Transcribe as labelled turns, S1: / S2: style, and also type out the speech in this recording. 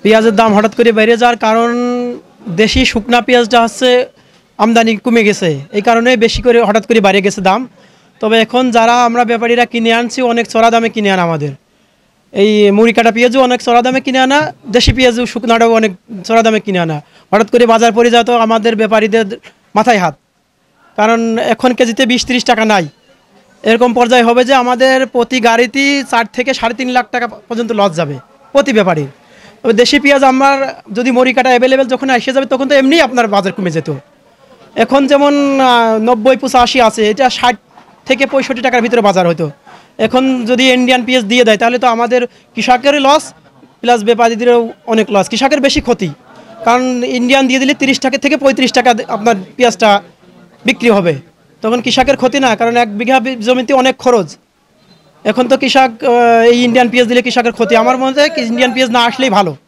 S1: পেঁয়াজের দাম হঠাৎ করে বেড়ে যাওয়ার কারণ দেশি শুকনা পেঁয়াজটা হচ্ছে আমদানি কমে গেছে, এই কারণে বেশি করে হঠাৎ করে বেড়ে গেছে দাম। তবে এখন যারা আমরা ব্যাপারীরা কিনে আনছি অনেক চড়া দামে কিনে আনা, আমাদের এই মুড়ি কাটা পেঁয়াজও অনেক চড়া দামে কিনে আনা, দেশি পেঁয়াজও শুকনাটাও অনেক চড়া দামে কিনে আনা। হঠাৎ করে বাজার পড়ে যাওয়া তো আমাদের ব্যাপারীদের মাথায় হাত, কারণ এখন কেজিতে 20-30 টাকা নাই। এরকম পর্যায়ে হবে যে আমাদের প্রতি গাড়িতেই 4 থেকে 3.5 লাখ টাকা পর্যন্ত লস যাবে প্রতি ব্যাপারীর। তবে দেশি পেঁয়াজ আমার যদি মরি কাটা অ্যাভেলেবেল যখন এসে যাবে তখন তো এমনিই আপনার বাজার কমে যেত। এখন যেমন 90-85 আছে, এটা 60 থেকে 65 টাকার ভিতরে বাজার হতো। এখন যদি ইন্ডিয়ান পেঁয়াজ দিয়ে দেয় তাহলে তো আমাদের কৃষকেরই লস, প্লাস ব্যাপারীদেরও অনেক লস, কৃষকের বেশি ক্ষতি। কারণ ইন্ডিয়ান দিয়ে দিলে 30 টাকা থেকে 35 টাকা আপনার পেঁয়াজটা বিক্রি হবে, তখন কৃষকের ক্ষতি না, কারণ 1 বিঘা জমিতে অনেক খরচ। এখন তো কৃষক এই ইন্ডিয়ান পেঁয়াজ দিলে কৃষকের ক্ষতি। আমার মনে হয় ইন্ডিয়ান পেঁয়াজ না আসলেই ভালো।